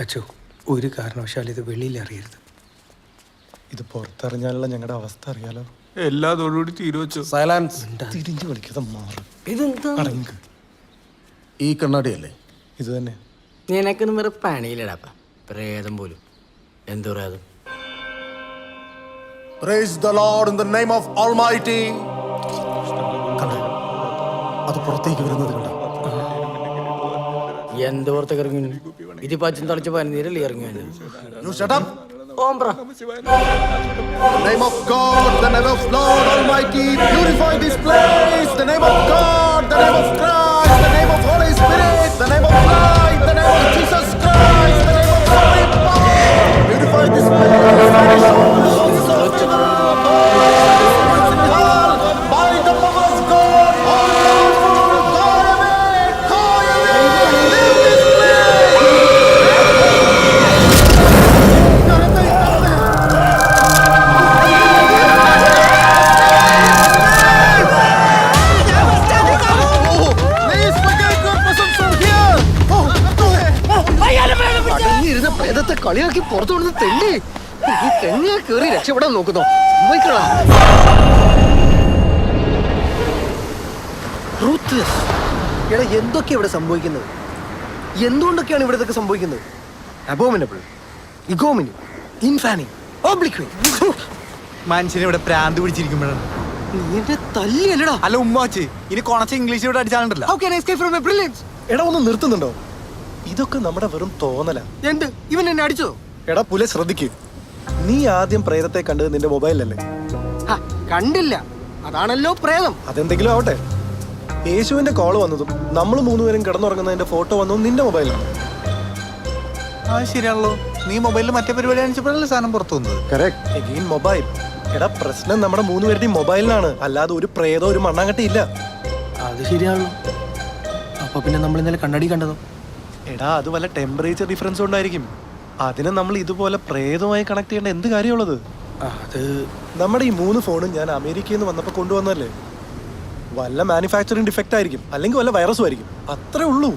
അച്ചോ, ഒരു കാരണവശാലും ഇത് വെളിയിൽ അറിയരുത്. ഇത് പുറത്തറിഞ്ഞാലുള്ള ഞങ്ങളുടെ അവസ്ഥ അറിയാലോ. എല്ലാതോടുകൂടി തീരുവച്ചു. സൈലൻസ്. തിരിഞ്ഞു കളിക്കാതെ മാറും. ഇതെന്താ? അടങ്ങ്. ഈ കണ്ണാടിയല്ലേ? ഇത് തന്നെ. നിനക്കൊന്നും വേറെ പണിയില്ലടാപ്പ. പ്രേതം പോലും. എന്ത് പ്രേതം? Praise the Lord in the name of Almighty. കണ്ടോ? അത് പുറത്തേക്ക് വരുന്നത് കണ്ടോ? എന്ത് പുറത്തേക്ക് ഇറങ്ങി? ഇതിപ്പോ അച്ഛൻ തളിച്ച പനിനീരല്ലേ ഇറങ്ങി? You shut up. Ombre. The name of God, the name of Lord Almighty, purify this place. The name of God, the name of Christ, the name of Holy Spirit, the name of light, the name of Jesus Christ, the name of Holy Power. Purify this place. By the power of God, all God away, call away, leave this place. Please forget your presence from here. അടങ്ങിയിരുന്ന പ്രേതത്തെ കളിയാക്കി പുറത്തു വിടുന്ന തെണ്ടി ഈ തെങ്ങിയെ കയറി രക്ഷപ്പെടാൻ നോക്കുന്നോ? എടാ, എന്തൊക്കെയാ ഇവിടെ സംഭവിക്കുന്നത്? എന്തുകൊണ്ടൊക്കെയാണ് ഇവിടെ ഇതൊക്കെ സംഭവിക്കുന്നത്? അബോമിനബിൾ, ഇഗോമിനി, ഇൻഫാനി, ഓബ്ലിക്വി. മനുഷ്യനെ ഇവിടെ പ്രാന്ത് പിടിച്ചിരിക്കുമ്പോഴാണ്. നീ എന്നെ തല്ലിയല്ലടാ. അല്ല ഉമ്മാച്ച്, ഇനി കൊണച്ച ഇംഗ്ലീഷ് ഇവിടെ അടിച്ചാലുണ്ടല്ലോ. How can I escape from my brilliance? എടാ, ഒന്ന് നിർത്തുന്നുണ്ടോ? ഇതൊക്കെ നമ്മുടെ വെറും തോന്നലാ. എന്ത്? ഇവൻ എന്നെ അടിച്ചോ? എടാ പുല, ശ്രദ്ധിക്കൂ. നീ ആദ്യം പ്രേതത്തെ കണ്ടത് നിന്റെ മൊബൈലല്ലേ? കണ്ടില്ല, അതാണല്ലോ പ്രേതം. അതെന്തെങ്കിലും ആവട്ടെ. യേശുവിന്റെ കോള് വന്നതും നമ്മൾ മൂന്നുപേരും കിടന്നുറങ്ങുന്നതിന്റെ ഫോട്ടോ വന്നതും നിന്റെ മൊബൈലാണ്. ആ ശരിയാണല്ലോ. നീ മൊബൈലിൽ മറ്റേ പരിപാടി കാണിച്ചപ്പോഴല്ലേ സാധനം പുറത്തു വന്നത്. കറക്റ്റ്. Again mobile. എടാ, പ്രശ്നം നമ്മുടെ മൂന്നുപേരുടെയും മൊബൈലിനാണ്, അല്ലാതെ ഒരു പ്രേതോ ഒരു മണ്ണാങ്കട്ടി ഇല്ല. അത് ശരിയാണല്ലോ. അപ്പൊ പിന്നെ നമ്മൾ ഇന്നലെ കണ്ണാടി കണ്ടതോ? എടാ, അത് വല്ല ടെമ്പറേച്ചർ ഡിഫറൻസ് കൊണ്ടായിരിക്കും. അതിനെ നമ്മൾ ഇതുപോലെ പ്രേതമായി കണക്ട് ചെയ്യേണ്ട എന്ത് കാര്യമുള്ളത്? അത് നമ്മുടെ ഈ 3 ഫോണും ഞാൻ അമേരിക്കയിൽ നിന്ന് വന്നപ്പോൾ കൊണ്ടുവന്നല്ലേ. വല്ല മാനുഫാക്ചറിങ് ഡിഫക്റ്റ് ആയിരിക്കും, അല്ലെങ്കിൽ വല്ല വൈറസും ആയിരിക്കും. അത്രേ ഉള്ളൂ.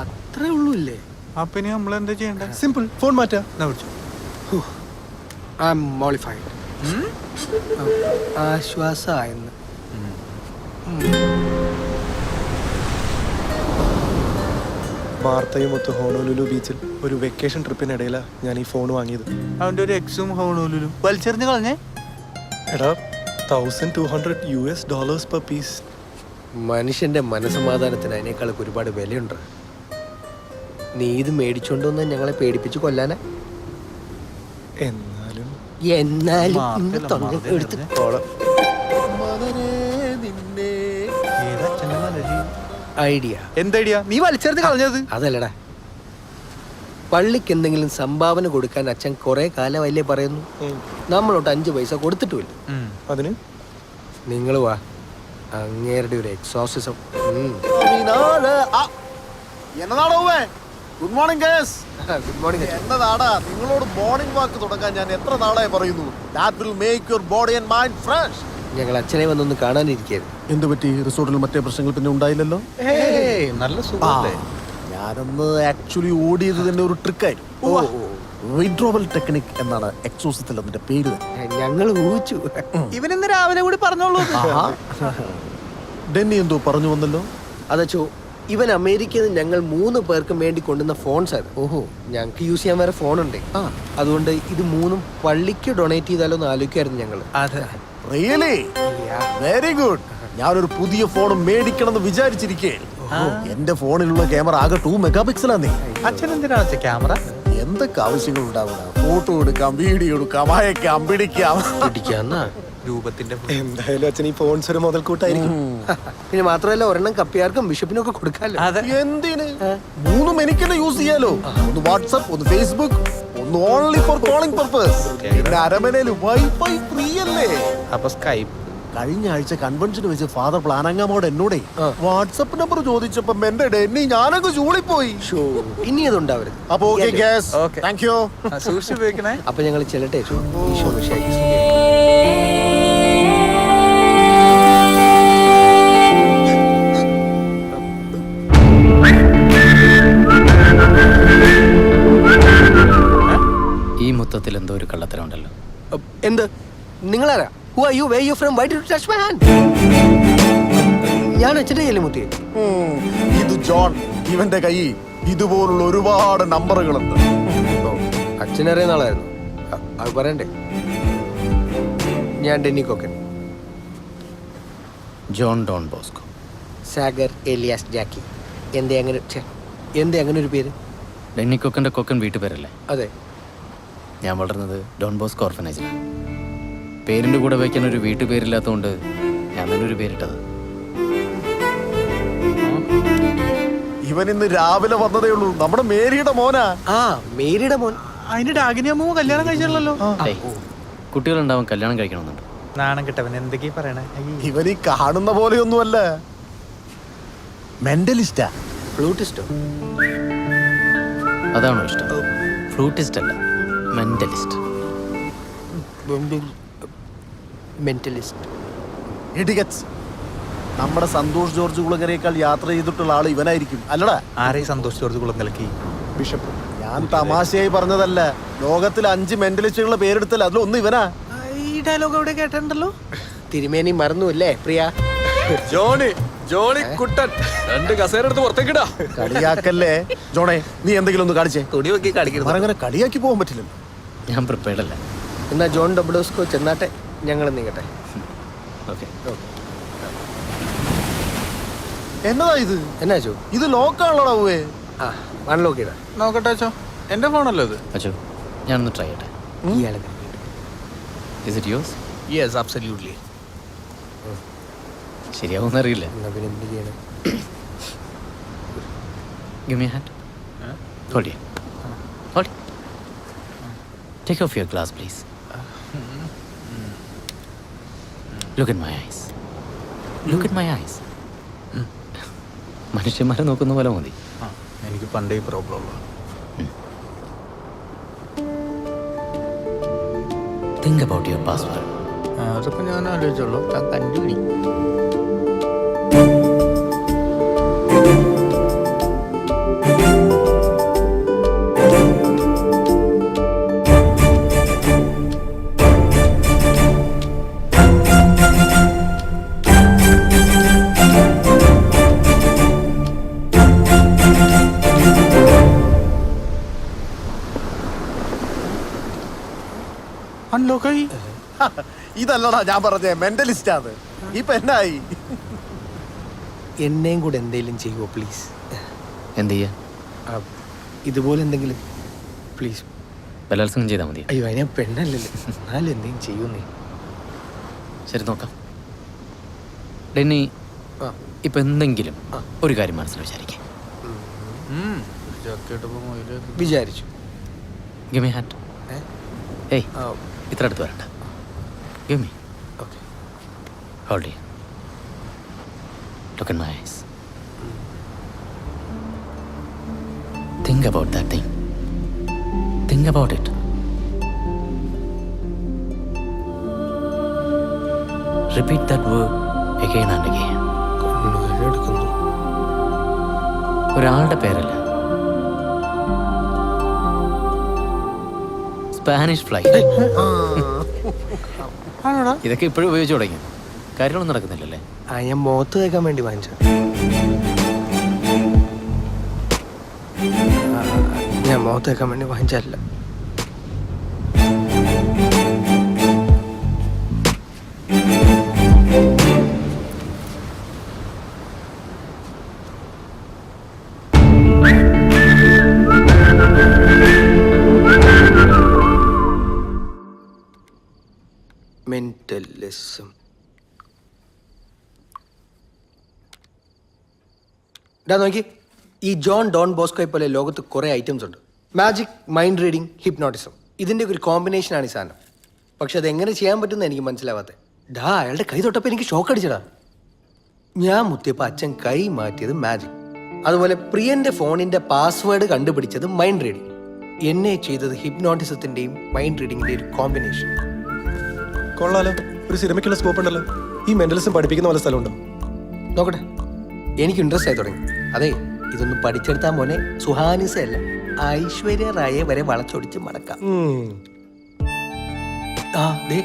അത്രേ ഉള്ളൂ ഇല്ലേ? അപ്പൊ ഇനി നമ്മൾ എന്താ ചെയ്യണ്ടേ? സിമ്പിൾ. ഫോൺ മാറ്റാ. I am mollified. ആശ്വാസമായെന്ന്. മാർത്തയും ഒത്ത് ഹോണോലുലു ബീച്ചിൽ ഒരു വെക്കേഷൻ ട്രിപ്പിനിടയിലാണ് ഞാൻ ഈ ഫോൺ വാങ്ങിയത്. അവന്റെ ഒരു എക്സും ഹോണോലും വലിച്ചെറിഞ്ഞ് കളഞ്ഞേ. എടാ, $1,200 per piece. മനുഷ്യന്റെ മനസമാധാനത്തിന് അതിനേക്കാളൊക്കെ ഒരുപാട് വിലയുണ്ട്. നീ ഇത് മേടിച്ചോണ്ടൊന്ന് ഞങ്ങളെ പേടിപ്പിച്ച് കൊല്ലാനാ? എന്നാലും ഐഡിയ എന്തടിയാ നീ വലിച്ചെറിഞ്ഞ് കളഞ്ഞത്? അതല്ലടാ, പള്ളിക്ക് എന്തെങ്കിലും സംഭാവന കൊടുക്കാൻ അച്ഛൻ കുറെ കാലമല്ലേ പറയുന്നു. നമ്മളോട്ട് 5 പൈസ കൊടുത്തിട്ടുമില്ല. അതിന് നിങ്ങൾ വാ, അങ്ങേരുടെ ഒരു exorcism. Good morning guys. Good morning. എന്നതാടാ നിങ്ങളോട് മോർണിംഗ് വാക്ക് തുടങ്ങാൻ ഞാൻ എത്ര നാളായി പറയുന്നു. That will make your body and mind fresh. ഞങ്ങൾ അച്ഛനെ വന്നൊന്ന് കാണാനിരിക്കായിരുന്നു. എന്ത് പറ്റി? റിസോർട്ടിൽ മറ്റേ പ്രശ്നങ്ങൾ പിന്നെ ഉണ്ടായില്ലല്ലോ. നല്ല സുഖല്ലേ? ഞാനൊന്ന് ആക്ച്വലി ഓടിയത് തന്നെ ഒരു ട്രിക്കായിരുന്നു. വിഡ്രോവൽ ടെക്നിക് എന്നാണ് എക്സോസത്തിൽ അതിന്റെ പേര്. ഞങ്ങൾ ഊഹിച്ചു. ഇവനിന്ന് രാവിലെ കൂടി പറഞ്ഞോളൂ. ഡെന്നി എന്തോ പറഞ്ഞു വന്നല്ലോ. അതച്ചോ, ഇവൻ അമേരിക്കയിൽ നിന്ന് ഞങ്ങൾ 3 പേർക്കും വേണ്ടി കൊണ്ടുവന്ന ഫോൺസ് ആയിരുന്നു. ഓഹോ, ഞങ്ങൾക്ക് യൂസ് ചെയ്യാൻ വേറെ ഫോണുണ്ട്. അതുകൊണ്ട് ഇത് 3ഉം പള്ളിക്ക് ഡൊണേറ്റ് ചെയ്താലോ എന്ന് ആലോചിക്കായിരുന്നു ഞങ്ങൾ. അതെ, റിയലി വെരി ഗുഡ്. ഞാനൊരു പുതിയ ഫോൺ മേടിക്കണം എന്ന് വിചാരിച്ചിരിക്കേ. എന്റെ ഫോണിലുള്ള ക്യാമറ ആകെ 2 മെഗാപിക്സലാന്നേ. അച്ഛൻ എന്തിനാണ് ക്യാമറ? എന്തൊക്കെ ആവശ്യങ്ങൾ ഉണ്ടാവുക. ഫോട്ടോ എടുക്കാം, വീഡിയോ എടുക്കാം, അയക്കാം, പിടിക്കാം. രൂപത്തിന്റെ എന്തായാലും അച്ഛൻ ഈ ഫോൺസ് ഒരു മുതൽക്കൂട്ടായിരിക്കും. പിന്നെ മാത്രമല്ല, ഒരെണ്ണം കപ്പിയാർക്കും ബിഷപ്പിനും ഒക്കെ കൊടുക്കാമല്ലോ. എന്തിന്? 3ഉം എനിക്കെന്നെ യൂസ് ചെയ്യാലോ. ഒന്ന് വാട്സ്ആപ്പ്, ഒന്ന് ഫേസ്ബുക്ക്, ഒന്ന് ഓൺലി ഫോർ കോളിംഗ് പർപ്പസ്. പിന്നെ അരമനയിൽ വൈഫൈ ഫ്രീ അല്ലേ. അപ്പൊ സ്കൈപ്പ്. കഴിഞ്ഞ ആഴ്ച കൺവെൻഷന് വെച്ച് ഫാദർ പ്ലാനങ്ങാമോട് എന്നോടേ വാട്സ്ആപ്പ് നമ്പർ ചോദിച്ചപ്പോ എന്റെ ഡെന്നി ഞാനങ്ങ് ചൂളിപ്പോയി. ഇനി അതുണ്ടാവരുത്. അപ്പൊ ഓക്കെ ഗ്യാസ്, താങ്ക് യു. സൂക്ഷിച്ച് ഉപയോഗിക്കണേ. അപ്പൊ ഞങ്ങൾ ചെല്ലട്ടെ. എന്ത്? നിങ്ങളാരാ? Who are you? Where you from? Why did you touch my hand? ഞാൻ അച്ഛൻ്റെ കയ്യിലെ മുത്തിയെ. ഇത് ജോൺ. ഇവന്റെ കൈ ഇതുപോലുള്ള ഒരുപാട് നമ്പറുകളുണ്ട്. അച്ഛനറിയുന്ന ആളായിരുന്നു. അത് പറയണ്ടേ? ഞാൻ ഡെന്നി കോക്കൻ. ജോൺ ഡോൺ ബോസ്കോ. സാഗർ എലിയാസ് ജാക്കി. എന്തേ അങ്ങനെ ഒരു പേര്? ഡെന്നി കൊക്കൻ്റെ കൊക്കൻ വീട്ടുപേരല്ലേ? അതെ. ഞാൻ വളർന്നത് ഡോൺ ബോസ്കോ ഓർഫനേജിലാണ്. പേരിൻ്റെ കൂടെ വയ്ക്കാൻ ഒരു വീട്ടുപേരില്ലാത്തതുകൊണ്ട് ഞാൻ തന്നെ ഒരു പേരിട്ടത്. ഇവൻ ഇന്ന് രാവിലെ വന്നതേ ഉള്ളൂ. നമ്മുടെ മേരിയുടെ മോനാ. ആ, മേരിയുടെ മോൻ. അതിന്റെ ഡാഗിനി അമ്മ കല്യാണം കഴിച്ചല്ലോ. കുട്ടികളുണ്ടാവും, കല്യാണം കഴിക്കണമെന്നുണ്ട്. നാണം കിട്ടവൻ എന്തൊക്കെയാ പറയണേ? ഇവൻ ഈ കാണുന്ന പോലെയൊന്നുമല്ല. മെന്റലിസ്റ്റാ. ഫ്ലൂട്ടിസ്റ്റോ? അതാണോ ഇഷ്ടം? ഫ്ലൂട്ടിസ്റ്റ് അല്ല, മെന്റലിസ്റ്റ്. മെന്റലിസ്റ്റ്. ഇഡിയറ്റ്സ്. നമ്മുടെ സന്തോഷ് ജോർജ് കുളങ്ങരയേക്കാൾ യാത്ര ചെയ്തിട്ടുള്ള ആള് ഇവനായിരിക്കും, അല്ലടാ? ആരെ സന്തോഷ് ജോർജ് കുളങ്കലക്കി? ബിഷപ്പ്. ഞാൻ തമാശയായി പറഞ്ഞതല്ല. ലോകത്തിൽ 5 മെന്റലിസ്റ്റുകളുടെ പേരെടുത്തല്ല, അതിലൊന്ന് ഇവനാ. ഈ ഡയലോഗ് എവിടെ കേട്ടിട്ടുണ്ടല്ലോ. തിരുമേനി മറന്നുല്ലേ പ്രിയ? ജോണി കുട്ടൻ 2 കസേര എടുത്ത് പുറത്തേക്കിടാ. കളിയാക്കല്ലേ ജോണേ. നീ എന്തെങ്കിലും ഒന്ന് കാണിച്ചേ. തുണി വെക്കി കാണിക്കരുത്. അങ്ങനെ കളിയാക്കി പോകാൻ പറ്റില്ലല്ലോ. ഞാൻ പ്രിപ്പയർഡ് അല്ല. എന്നാ ജോൺ ഡബ്ലോസ്കോ ചെന്നാട്ടെ, ഞങ്ങൾ നീങ്ങട്ടെ. ഓക്കെ. എന്നതാ ഇത്? എന്നാ ചോ? ഇത് ലോക്കാണല്ലോടാ പോവേ. ആ, അൺലോക്ക് ചെയ്താ നോക്കട്ടെ അച്ഛോ, എന്റെ ഫോണല്ലോ ഇത്. അച്ഛോ, ഞാനൊന്ന് ട്രൈ ചെയ്യട്ടെ. ഇയാളെ. Is it yours? Yes, absolutely. ശരിയാവുമെന്ന് അറിയില്ല. എന്നാ പിന്നെ എന്ത് ചെയ്യണം? Give me a hand. Hold it. Hold it. Take off your glass, please. Look at my eyes. Look at my eyes. മനുഷ്യന്മാരെ നോക്കുന്ന പോലെ മതി. എനിക്ക് പണ്ടേ പ്രോബ്ലം ഉള്ളു. Think about your password. അതൊക്കെ ഞാൻ ആലോചിച്ചോളൂ. കണ്ടുപിടി. അൺലോക്കായി. ഇതല്ലടാ ഞാൻ പറഞ്ഞേ, മെന്റലിസ്റ്റ് ആണ്. ഇപ്പൊ എന്നായി? എന്നെയും കൂടെ എന്തെങ്കിലും ചെയ്യുമോ പ്ലീസ്? എന്ത് ചെയ്യാ? ഇതുപോലെ എന്തെങ്കിലും പ്ലീസ്. ബലാത്സംഗം ചെയ്താൽ മതിയോ? അയ്യോ, അതിനെ പെണ്ണല്ലല്ലോ. എന്നാലും എന്തെങ്കിലും ചെയ്യുന്നേ. ശരി, നോക്കാം. ഡെന്നി, ആ, ഇപ്പൊ എന്തെങ്കിലും ഒരു കാര്യം മനസ്സിൽ വിചാരിക്കാം. വിചാരിച്ചു. Give me a hand. ഏയ്, ആ, ഇത്ര അടുത്ത് വരണ്ട. Give me. Okay. Hold it. Look in my eyes. Think about that thing. Think about it. Repeat that word again and again. എടുക്കുന്നു. ഒരാളുടെ പേരല്ല, സ്പാനിഷ് ഫ്ലൈ. ഇതൊക്കെ ഇപ്പോഴും ഉപയോഗിച്ച് തുടങ്ങി. കാര്യങ്ങളൊന്നും നടക്കുന്നില്ലല്ലേ? ആ, ഞാൻ മുഖത്ത് തേക്കാൻ വേണ്ടി വാങ്ങിച്ച. ഞാൻ മുഖത്ത് തേക്കാൻ വേണ്ടി വാങ്ങിച്ചല്ല. മെന്റലിസം. നോക്കി, ഈ ജോൺ ഡോൺ ബോസ്കോയെ പോലെ ലോകത്ത് കുറേ ഐറ്റംസ് ഉണ്ട്. Magic, mind reading, hypnotism. ഇതിൻ്റെ ഒരു കോമ്പിനേഷനാണ് ഈ സാധനം. പക്ഷെ അതെങ്ങനെ ചെയ്യാൻ പറ്റുമെന്ന് എനിക്ക് മനസ്സിലാവാത്തത്. അയാളുടെ കൈ തൊട്ടപ്പോൾ എനിക്ക് ഷോക്ക് അടിച്ചടാ. ഞാൻ മുത്തിയപ്പോൾ അച്ഛൻ കൈ മാറ്റിയത് മാജിക്. അതുപോലെ പ്രിയന്റെ ഫോണിന്റെ പാസ്വേഡ് കണ്ടുപിടിച്ചത് മൈൻഡ് റീഡിങ്. എന്നെ ചെയ്തത് ഹിപ്നോട്ടിസത്തിന്റെയും മൈൻഡ് റീഡിങ്ങിന്റെയും ഒരു കോമ്പിനേഷൻ. കൊള്ളാലോ, ഒരു സിനിമയ്ക്കുള്ള സ്കോപ്പ് ഉണ്ടല്ലോ. ഈ മെന്റലിസം പഠിപ്പിക്കുന്ന പോലെ സ്ഥലമുണ്ടോ? നോക്കട്ടെ, എനിക്ക് ഇൻട്രസ്റ്റ് ആയി തുടങ്ങി. അതെ, ഇതൊന്നും പഠിച്ചെടുത്താൽ മോനെ സുഹാനിസ അല്ല, ഐശ്വര്യ റായെ വരെ വളച്ചൊടിച്ച് മടക്കാം. ആ ദേ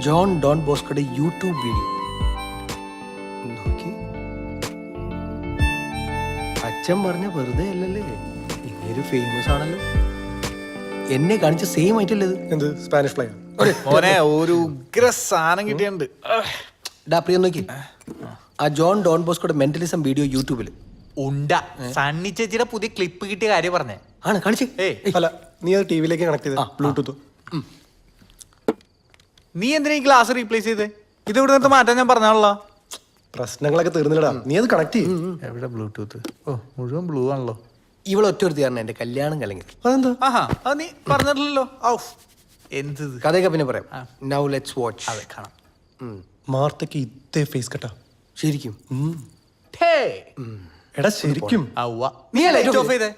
ജോൺ ഡോൺ ബോസ്കോയുടെ യൂട്യൂബ് വീഡിയോ നോക്കി. അച്ഛൻ പറഞ്ഞ വെറുതെ അല്ലല്ലേ, ഇങ്ങനെ ഫേമസ് ആണല്ലോ. എന്നെ കാണിച്ച സെയിം ആയിട്ടല്ലേ ഇത്? എന്ത് സ്പാനിഷ് ഫ്ലൈ? മോനെ ഒരു ഉഗ്ര സാധനം കിട്ടിയിട്ടുണ്ട്. ഡാ പ്രിയ നോക്കി, ആ ജോൺ ഡോൺ ബോസ്കോയുടെ മെന്റലിസം വീഡിയോ യൂട്യൂബിൽ ഉണ്ട സണ്ണി ചേച്ചിയുടെ പുതിയ ക്ലിപ്പ് കിട്ടിയ കാര്യം പറഞ്ഞേ. ആണ് കാണിച്ചേ. അല്ല, നീ അത് ടിവിയിലേക്ക് കണക്ട് ചെയ്ത് ബ്ലൂടൂത്ത്. നീ എന്തിനാ ഈ ഗ്ലാസ് റീപ്ലേസ് ചെയ്തേ? ഇത് ഇവിടെ നിന്ന് മാറ്റാൻ ഞാൻ പറഞ്ഞാണല്ലോ. പ്രശ്നങ്ങളൊക്കെ തീർന്നില്ലടാ, നീ അത് കണക്ട് ചെയ്യും. എവിടെ ബ്ലൂടൂത്ത്? ഓ മുഴുവൻ ബ്ലൂ ആണല്ലോ. ഇവളൊറ്റ ഒരു കാരണം എന്റെ കല്യാണം കലങ്ങി. അതെന്താ? ആഹാ അത് നീ പറഞ്ഞിട്ടില്ലല്ലോ. ഔഫ് എന്ത് ഇത്? കഥയൊക്കെ പിന്നെ പറയാം. Now let's watch. അതെ കാണാം. മാർത്തക്ക് ഇതേ ഫേസ് കട്ടാ. ശരിക്കും എടാ ശരിക്കും ഔവ്വ. നീ ലൈറ്റ് ഓഫ് ചെയ്തേ.